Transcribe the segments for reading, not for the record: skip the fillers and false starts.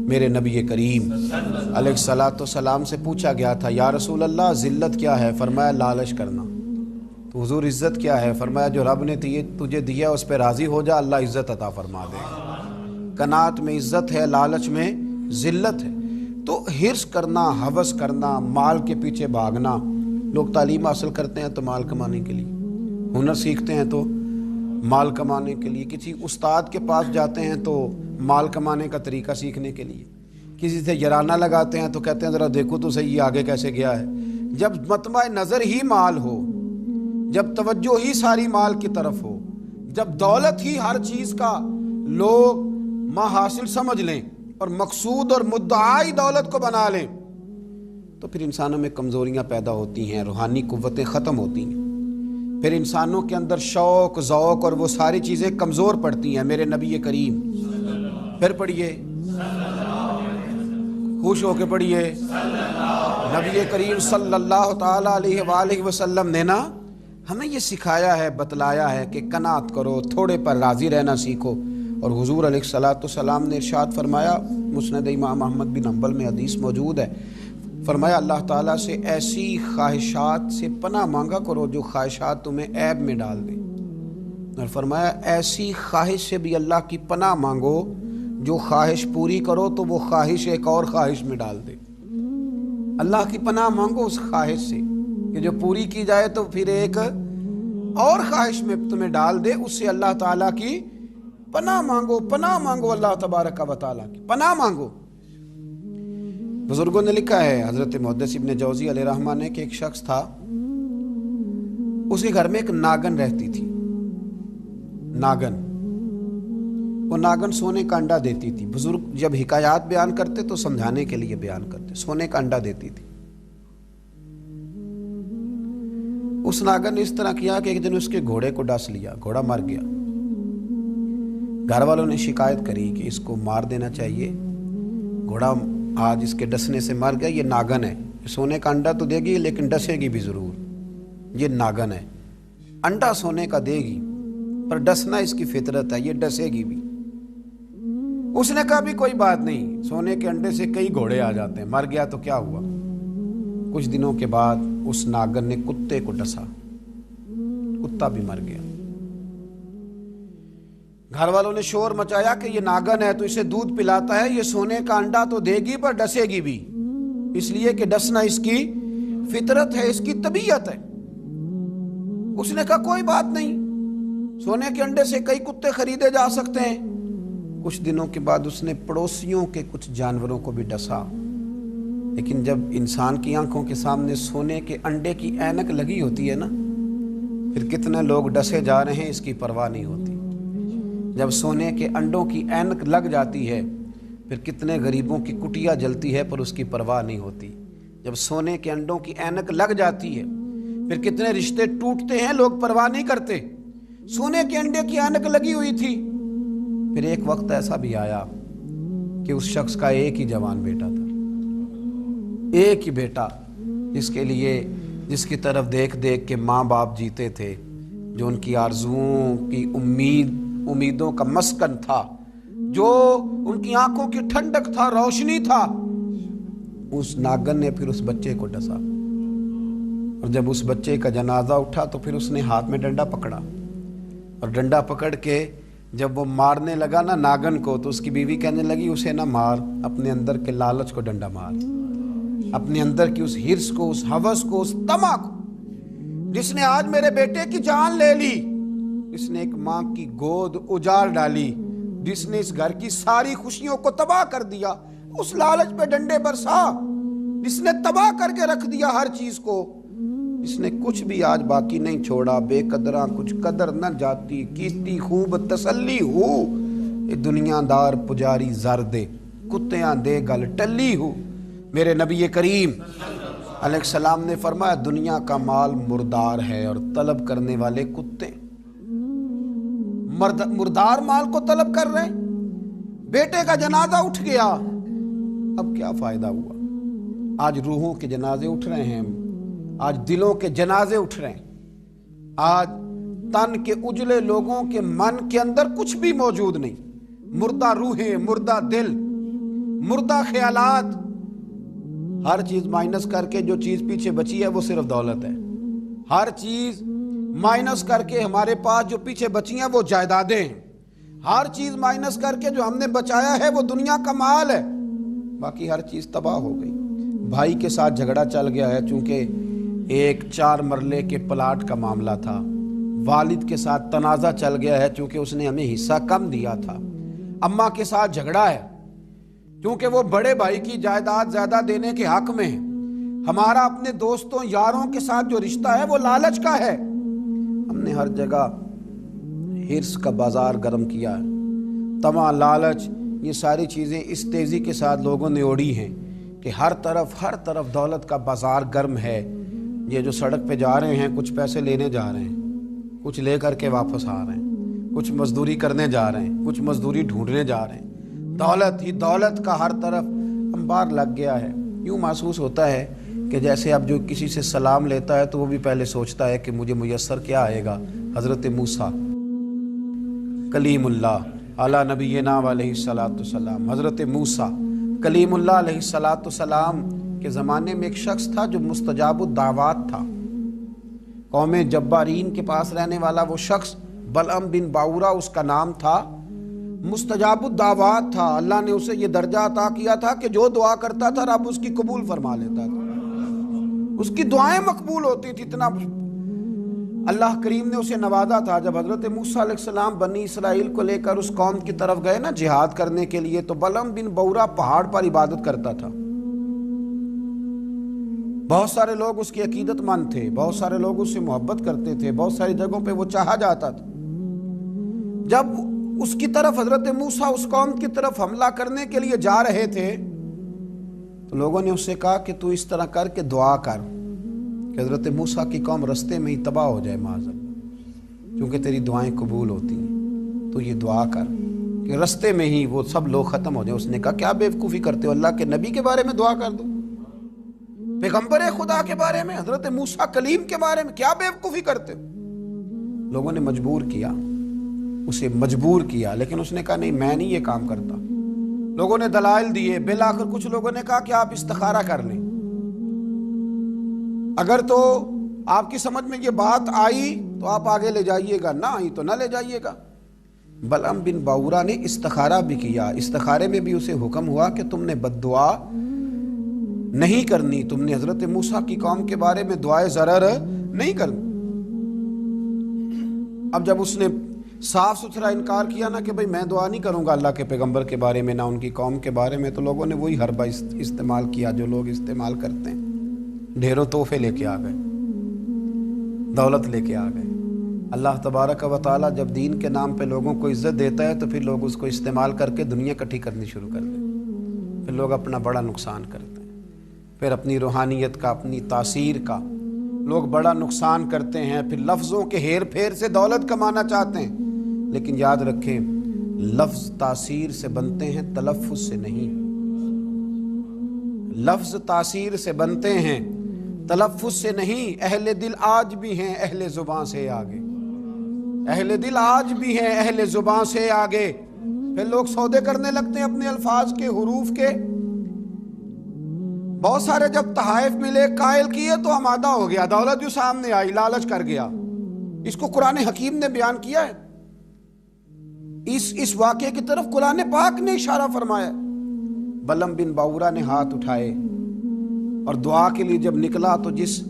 میرے نبی کریم علیہ الصلاۃ والسلام سے پوچھا گیا تھا یا رسول اللہ ذلت کیا ہے؟ فرمایا لالچ کرنا۔ تو حضور عزت کیا ہے؟ فرمایا جو رب نے تجھے دیا اس پہ راضی ہو جا، اللہ عزت عطا فرما دے گا۔ قناعت میں عزت ہے، لالچ میں ذلت ہے۔ تو حرص کرنا، ہوس کرنا، مال کے پیچھے بھاگنا، لوگ تعلیم حاصل کرتے ہیں تو مال کمانے کے لیے، ہنر سیکھتے ہیں تو مال کمانے کے لیے، کسی استاد کے پاس جاتے ہیں تو مال کمانے کا طریقہ سیکھنے کے لیے، کسی سے یارانہ لگاتے ہیں تو کہتے ہیں ذرا دیکھو تو صحیح آگے کیسے گیا ہے۔ جب مطمع نظر ہی مال ہو، جب توجہ ہی ساری مال کی طرف ہو، جب دولت ہی ہر چیز کا لوگ حاصل سمجھ لیں اور مقصود اور مدعائی دولت کو بنا لیں، تو پھر انسانوں میں کمزوریاں پیدا ہوتی ہیں، روحانی قوتیں ختم ہوتی ہیں، پھر انسانوں کے اندر شوق، ذوق اور وہ ساری چیزیں کمزور پڑتی ہیں۔ میرے نبی کریم، پھر پڑھیے، خوش ہو کے پڑھیے، نبی کریم صلی اللہ تعالیٰ علیہ وآلہ وسلم نے نا ہمیں یہ سکھایا ہے، بتلایا ہے کہ قناعت کرو، تھوڑے پر راضی رہنا سیکھو۔ اور حضور علیہ الصلاۃ والسلام نے ارشاد فرمایا، مسند امام احمد بن حنبل میں حدیث موجود ہے، فرمایا اللہ تعالیٰ سے ایسی خواہشات سے پناہ مانگا کرو جو خواہشات تمہیں عیب میں ڈال دیں، اور فرمایا ایسی خواہش سے بھی اللہ کی پناہ مانگو جو خواہش پوری کرو تو وہ خواہش ایک اور خواہش میں ڈال دے۔ اللہ کی پناہ مانگو اس خواہش سے کہ جو پوری کی جائے تو پھر ایک اور خواہش میں تمہیں ڈال دے، اس سے اللہ تعالیٰ کی پناہ مانگو، پناہ مانگو، اللہ تبارک و تعالیٰ کی پناہ مانگو۔ بزرگوں نے لکھا ہے، حضرت محدث ابن جوزی علیہ رحمہ نے، کہ ایک شخص تھا، اس کے گھر میں ایک ناگن رہتی تھی۔ ناگن، وہ ناگن سونے کا انڈا دیتی تھی۔ بزرگ جب حکایات بیان کرتے تو سمجھانے کے لیے بیان کرتے، سونے کا انڈا دیتی تھی۔ اس ناگن نے اس طرح کیا کہ ایک دن اس کے گھوڑے کو ڈس لیا، گھوڑا مر گیا۔ گھر والوں نے شکایت کری کہ اس کو مار دینا چاہیے، گھوڑا آج اس کے ڈسنے سے مر گیا، یہ ناگن ہے، سونے کا انڈا تو دے گی لیکن ڈسے گی بھی ضرور، یہ ناگن ہے، انڈا سونے کا دے گی پر ڈسنا اس کی فطرت ہے، یہ ڈسے گی بھی۔ اس نے کہا بھی کوئی بات نہیں، سونے کے انڈے سے کئی گھوڑے آ جاتے ہیں، مر گیا تو کیا ہوا۔ کچھ دنوں کے بعد اس ناگن نے کتے کو ڈسا، کتا بھی مر گیا۔ گھر والوں نے شور مچایا کہ یہ ناگن ہے تو اسے دودھ پلاتا ہے، یہ سونے کا انڈا تو دے گی پر ڈسے گی بھی، اس لیے کہ ڈسنا اس کی فطرت ہے، اس کی طبیعت ہے۔ اس نے کہا کوئی بات نہیں، سونے کے انڈے سے کئی کتے خریدے جا سکتے ہیں۔ کچھ دنوں کے بعد اس نے پڑوسیوں کے کچھ جانوروں کو بھی ڈسا، لیکن جب انسان کی آنکھوں کے سامنے سونے کے انڈے کی اینک لگی ہوتی ہے نا، پھر کتنے لوگ ڈسے جا رہے ہیں اس کی پرواہ نہیں ہوتی۔ جب سونے کے انڈوں کی اینک لگ جاتی ہے پھر کتنے غریبوں کی کٹیا جلتی ہے پر اس کی پرواہ نہیں ہوتی۔ جب سونے کے انڈوں کی اینک لگ جاتی ہے پھر کتنے رشتے ٹوٹتے ہیں، لوگ پرواہ نہیں کرتے۔ سونے کے انڈے کی اینک لگی ہوئی تھی۔ پھر ایک وقت ایسا بھی آیا کہ اس شخص کا ایک ہی جوان بیٹا تھا، ایک ہی بیٹا، جس کی طرف دیکھ دیکھ کے ماں باپ جیتے تھے، جو ان کی آرزوؤں کی امیدوں کا مسکن تھا، جو ان کی آنکھوں کی ٹھنڈک تھا، روشنی تھا۔ اس ناگن نے پھر اس بچے کو ڈسا، اور جب اس بچے کا جنازہ اٹھا تو پھر اس نے ہاتھ میں ڈنڈا پکڑا، اور ڈنڈا پکڑ کے جب وہ مارنے لگا نا ناگن کو، تو اس کی بیوی کہنے لگی اسے نہ مار، اپنے اندر کے لالچ کو ڈنڈا مار، اپنے اندر کی اس حرص کو، اس ہوس کو، اس طمع کو، جس نے آج میرے بیٹے کی جان لے لی، جس نے ایک ماں کی گود اجاڑ ڈالی، جس نے اس گھر کی ساری خوشیوں کو تباہ کر دیا، اس لالچ پہ ڈنڈے برسا، جس نے تباہ کر کے رکھ دیا ہر چیز کو، جس نے کچھ بھی آج باقی نہیں چھوڑا، بے قدراں کچھ قدر نہ جاتی، کیتی خوب تسلی ہو، یہ دنیا دار پجاری زر دے، کتیاں دے گل ٹلی ہو۔ میرے نبی کریم علیہ السلام نے فرمایا دنیا کا مال مردار ہے اور طلب کرنے والے کتے، مردار مال کو طلب کر رہے ہیں۔ بیٹے کا جنازہ اٹھ گیا، اب کیا فائدہ ہوا؟ آج روحوں کے جنازے اٹھ رہے ہیں، آج دلوں کے جنازے اٹھ رہے ہیں، آج تن کے اجلے لوگوں کے من کے اندر کچھ بھی موجود نہیں، مردہ روحیں، مردہ دل، مردہ خیالات، ہر چیز مائنس کر کے جو چیز پیچھے بچی ہے وہ صرف دولت ہے۔ ہر چیز مائنس کر کے ہمارے پاس جو پیچھے بچی ہیں وہ جائیدادیں ہیں۔ ہر چیز مائنس کر کے جو ہم نے بچایا ہے وہ دنیا کا مال ہے، باقی ہر چیز تباہ ہو گئی۔ بھائی کے ساتھ جھگڑا چل گیا ہے، چونکہ ایک 4 مرلے کے پلاٹ کا معاملہ تھا۔ والد کے ساتھ تنازع چل گیا ہے، چونکہ اس نے ہمیں حصہ کم دیا تھا۔ اماں کے ساتھ جھگڑا ہے، کیونکہ وہ بڑے بھائی کی جائیداد زیادہ دینے کے حق میں ہے۔ ہمارا اپنے دوستوں یاروں کے ساتھ جو رشتہ ہے وہ لالچ کا ہے۔ ہم نے ہر جگہ ہرس کا بازار گرم کیا ہے، طمع، لالچ، یہ ساری چیزیں اس تیزی کے ساتھ لوگوں نے اوڑھی ہیں کہ ہر طرف دولت کا بازار گرم ہے۔ یہ جو سڑک پہ جا رہے ہیں کچھ پیسے لینے جا رہے ہیں، کچھ لے کر کے واپس آ رہے ہیں، کچھ مزدوری کرنے جا رہے ہیں، کچھ مزدوری ڈھونڈنے جا رہے ہیں۔ دولت ہی دولت کا ہر طرف انبار لگ گیا ہے۔ یوں محسوس ہوتا ہے کہ جیسے اب جو کسی سے سلام لیتا ہے تو وہ بھی پہلے سوچتا ہے کہ مجھے میسر کیا آئے گا۔ حضرت موسیٰ کلیم اللہ علی نبینا علیہ الصلاۃ والسلام، حضرت موسیٰ کلیم اللہ علیہ الصلاۃ والسلام کے زمانے میں ایک شخص تھا جو مستجاب الدعوات تھا۔ قوم جبارین کے پاس رہنے والا وہ شخص بلعم بن باورا اس کا نام تھا، مستجاب الدعوات تھا۔ اللہ نے اسے یہ درجہ عطا کیا تھا کہ جو دعا کرتا تھا رب اس کی قبول فرما لیتا تھا، اس کی دعائیں مقبول ہوتی تھی۔ اتنا اللہ کریم نے اسے نوازا تھا۔ جب حضرت موسیٰ علیہ السلام بنی اسرائیل کو لے کر اس قوم کی طرف گئے نا جہاد کرنے کے لیے، تو بلعم بن باورا پہاڑ پر عبادت کرتا تھا۔ بہت سارے لوگ اس کی عقیدت مند تھے، بہت سارے لوگ اس سے محبت کرتے تھے، بہت ساری جگہوں پہ وہ چاہا جاتا تھا۔ جب اس کی طرف حضرت موسیٰ اس قوم کی طرف حملہ کرنے کے لیے جا رہے تھے تو لوگوں نے اس سے کہا کہ تو اس طرح کر کے دعا کر کہ حضرت موسیٰ کی قوم رستے میں ہی تباہ ہو جائے معاذ اللہ، کیونکہ تیری دعائیں قبول ہوتی ہیں، تو یہ دعا کر کہ رستے میں ہی وہ سب لوگ ختم ہو جائیں۔ اس نے کہا کیا بیوقوفی کرتے ہو، اللہ کے نبی کے بارے میں دعا کر دو، پیغمبر خدا کے بارے میں، حضرت موسیٰ کلیم کے بارے میں کیا بیوقوفی کرتے ہو۔ لوگوں نے مجبور کیا، اسے مجبور کیا، لیکن اس نے کہا نہیں میں نہیں یہ کام کرتا۔ لوگوں نے دلائل دیے، بالآخر کچھ لوگوں نے کہا کہ آپ استخارہ کر لیں، اگر تو آپ کی سمجھ میں یہ بات آئی تو آپ آگے لے جائیے گا، نہ آئی تو نہ لے جائیے گا۔ بلعم بن باورا نے استخارہ بھی کیا، استخارے میں بھی اسے حکم ہوا کہ تم نے بد دعا نہیں کرنی، تم نے حضرت موسیٰ کی قوم کے بارے میں دعائے ضرر نہیں کرنی۔ اب جب اس نے صاف ستھرا انکار کیا نا کہ بھئی میں دعا نہیں کروں گا اللہ کے پیغمبر کے بارے میں، نہ ان کی قوم کے بارے میں، تو لوگوں نے وہی حربہ استعمال کیا جو لوگ استعمال کرتے ہیں۔ ڈھیروں تحفے لے کے آ گئے، دولت لے کے آ گئے۔ اللہ تبارک و تعالیٰ جب دین کے نام پہ لوگوں کو عزت دیتا ہے تو پھر لوگ اس کو استعمال کر کے دنیا اکٹھی کرنی شروع کر دیں، پھر لوگ اپنا بڑا نقصان کرتے ہیں، پھر اپنی روحانیت کا، اپنی تاثیر کا لوگ بڑا نقصان کرتے ہیں، پھر لفظوں کے ہیر پھیر سے دولت کمانا چاہتے ہیں۔ لیکن یاد رکھیں لفظ تاثیر سے بنتے ہیں، تلفظ سے نہیں۔ لفظ تاثیر سے بنتے ہیں، تلفظ سے نہیں۔ اہل دل آج بھی ہیں اہل زباں سے آگے، اہل دل آج بھی ہیں اہل زباں سے آگے۔ پھر لوگ سودے کرنے لگتے ہیں اپنے الفاظ کے، حروف کے۔ بہت سارے جب تحائف ملے، قائل کیے تو آمادہ ہو گیا، دولت جو سامنے آئی لالچ کر گیا۔ اس کو قرآن حکیم نے بیان کیا ہے، اس واقعے کی طرف قرآن پاک نے اشارہ فرمایا۔ بلعم بن باورا نے ہاتھ اٹھائے اور دعا کے لیے جب نکلا تو جس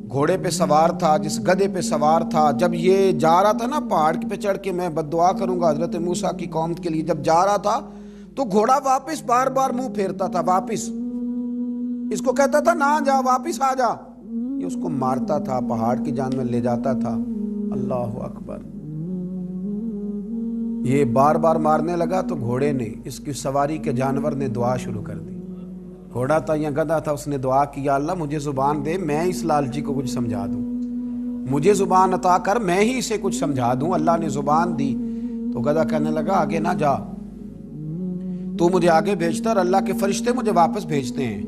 گھوڑے پہ سوار تھا، جس گدھے پہ سوار تھا، جب یہ جا رہا تھا نا پہاڑ پہ چڑھ کے میں بد دعا کروں گا حضرت موسیٰ کی قوم کے لیے، جب جا رہا تھا تو گھوڑا واپس بار بار منہ پھیرتا تھا، واپس اس کو کہتا تھا نہ جا، واپس آ جا۔ یہ اس کو مارتا تھا، پہاڑ کی جانب لے جاتا تھا۔ اللہ اکبر۔ یہ بار بار مارنے لگا تو گھوڑے نے، اس کی سواری کے جانور نے دعا شروع کر دی۔ گھوڑا تھا یا گدھا تھا، اس نے دعا کی یا اللہ مجھے زبان دے، میں اس لالچی کو کچھ سمجھا دوں، مجھے زبان عطا کر، میں ہی اسے کچھ سمجھا دوں۔ اللہ نے زبان دی تو گدھا کہنے لگا آگے نہ جا، تو مجھے آگے بھیجتا اور اللہ کے فرشتے مجھے واپس بھیجتے ہیں،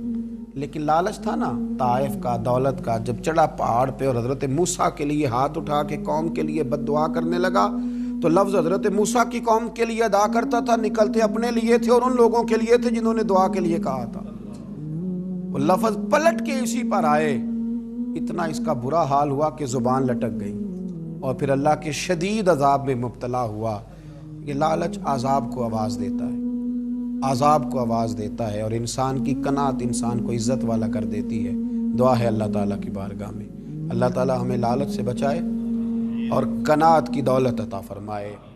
لیکن لالچ تھا نا طائف کا، دولت کا، جب چڑھا پہاڑ پہ اور حضرت موسیٰ کے لیے ہاتھ اٹھا کے قوم کے لیے بد دعا کرنے لگا، تو لفظ حضرت موسیٰ کی قوم کے لیے ادا کرتا تھا، نکلتے اپنے لیے تھے اور ان لوگوں کے لیے تھے جنہوں نے دعا کے لیے کہا تھا۔ وہ لفظ پلٹ کے اسی پر آئے، اتنا اس کا برا حال ہوا کہ زبان لٹک گئی اور پھر اللہ کے شدید عذاب میں مبتلا ہوا۔ یہ لالچ عذاب کو آواز دیتا ہے، عذاب کو آواز دیتا ہے، اور انسان کی قناعت انسان کو عزت والا کر دیتی ہے۔ دعا ہے اللہ تعالیٰ کی بارگاہ میں اللہ تعالیٰ ہمیں لالچ سے بچائے اور قناعت کی دولت عطا فرمائے۔